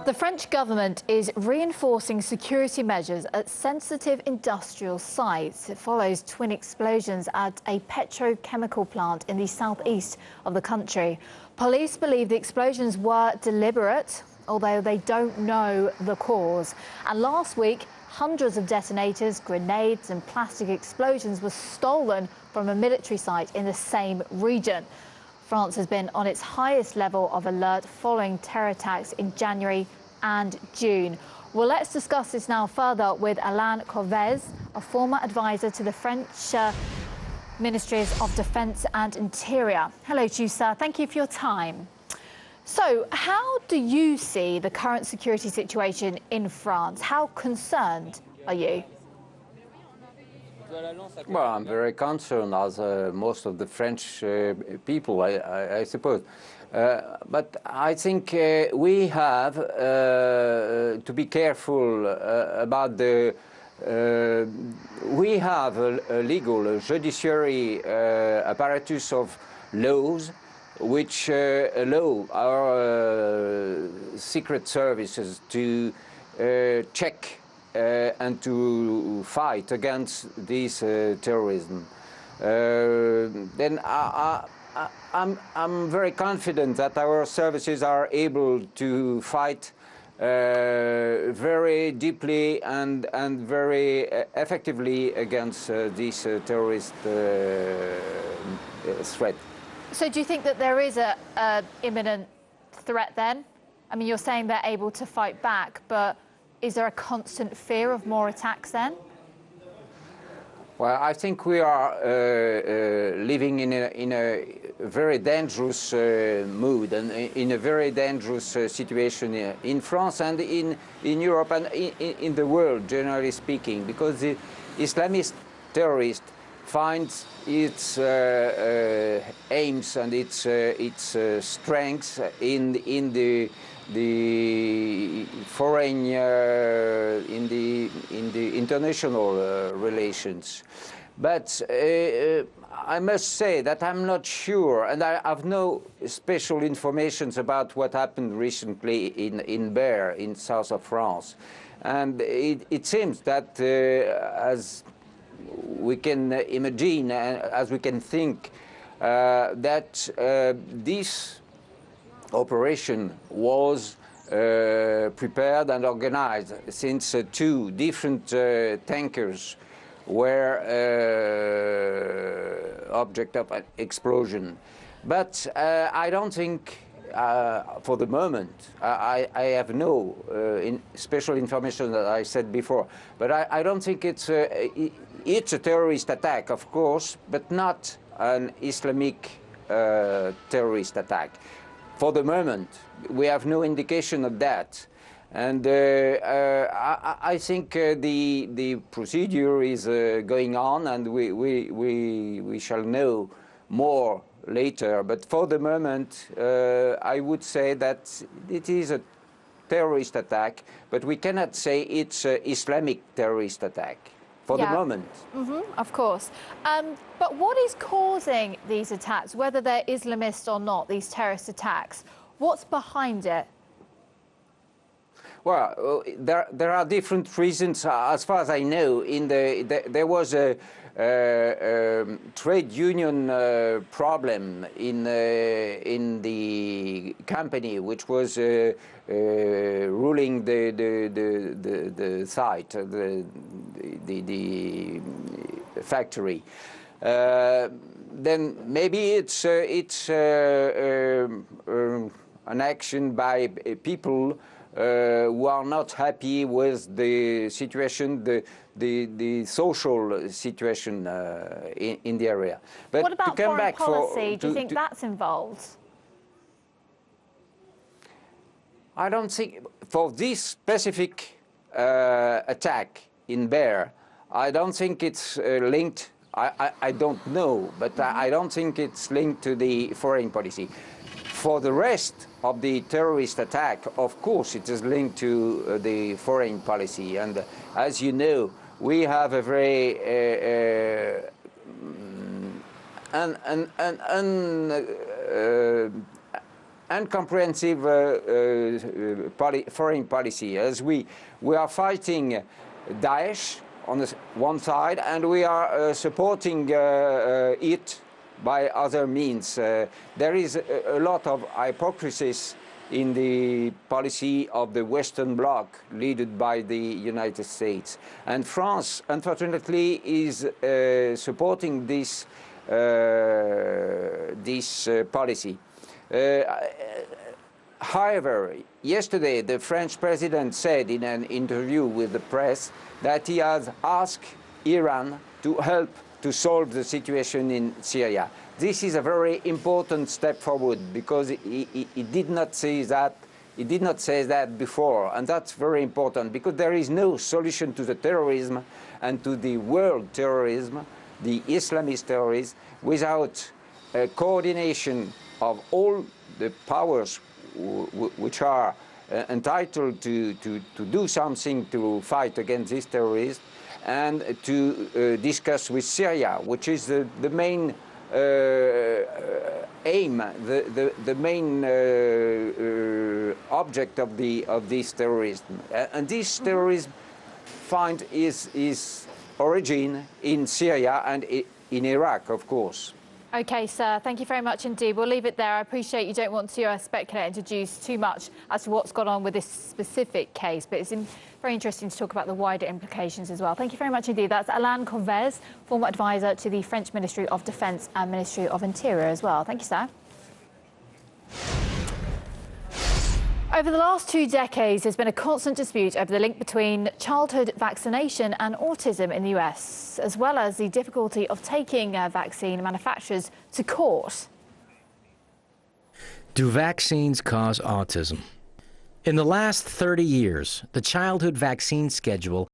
The French government is reinforcing security measures at sensitive industrial sites. It follows twin explosions at a petrochemical plant in the southeast of the country. Police believe the explosions were deliberate, although they don't know the cause. And last week, hundreds of detonators, grenades and plastic explosions were stolen from a military site in the same region. France has been on its highest level of alert following terror attacks in January and June. Well, let's discuss this now further with Alain Corvez, a former advisor to the French Ministries of Defence and Interior. Hello to you, sir. Thank you for your time. So, how do you see the current security situation in France? How concerned are you? Well, I'm very concerned, as most of the French people, I suppose. But I think we have to be careful about the... we have a legal, judiciary apparatus of laws which allow our secret services to check and to fight against this terrorism. Then I'm very confident that our services are able to fight very deeply and very effectively against this terrorist threat. So do you think that there is a imminent threat then? I mean, you're saying they're able to fight back, but is there a constant fear of more attacks then? Well, I think we are living in a very dangerous mood and in a very dangerous situation in France and in Europe and in the world, generally speaking, because the Islamist terrorist finds its aims and its strengths in the foreign, in the international relations. But I must say that I'm not sure, and I have no special information about what happened recently in Berre, in south of France. And it seems that, as we can imagine, as we can think, that this operation was prepared and organized since two different tankers were object of an explosion. But I don't think, for the moment, I have no special information that I said before, but I don't think it's a terrorist attack, of course, but not an Islamic terrorist attack. For the moment, we have no indication of that. And I think the procedure is going on, and we shall know more later. But for the moment, I would say that it is a terrorist attack, but we cannot say it's an Islamic terrorist attack. For the moment. Of course. But what is causing these attacks, whether they're Islamist or not, these terrorist attacks? What's behind it? Well, there are different reasons. As far as I know, there was a trade union problem in the company which was ruling the site, the factory. Then maybe it's an action by people who are not happy with the situation, the social situation in the area. But what about to come foreign back policy? Do you think that's involved? I don't think, for this specific attack in Berre, I don't think it's linked. I don't know, but I don't think it's linked to the foreign policy. For the rest of the terrorist attack, of course, it is linked to the foreign policy. And as you know, we have a very and comprehensive foreign policy, as we are fighting Daesh on the one side, and we are supporting it by other means. There is a lot of hypocrisy in the policy of the Western Bloc, led by the United States. And France, unfortunately, is supporting this policy. However, yesterday the French president said in an interview with the press that he has asked Iran to help to solve the situation in Syria. This is a very important step forward, because he did not say that. He did not say that before, and that's very important, because there is no solution to the terrorism and to the world terrorism, the Islamist terrorism, without coordination of all the powers which are entitled to do something to fight against this terrorism, and to discuss with Syria, which is the main aim, the main object of this terrorism. And this terrorism find its origin in Syria and in Iraq, of course. OK, sir, thank you very much indeed. We'll leave it there. I appreciate you don't want to speculate and deduce too much as to what's gone on with this specific case, but it's very interesting to talk about the wider implications as well. Thank you very much indeed. That's Alain Corvez, former advisor to the French Ministry of Defence and Ministry of Interior as well. Thank you, sir. Over the last 2 decades, there's been a constant dispute over the link between childhood vaccination and autism in the US, as well as the difficulty of taking vaccine manufacturers to court. Do vaccines cause autism? In the last 30 years, the childhood vaccine schedule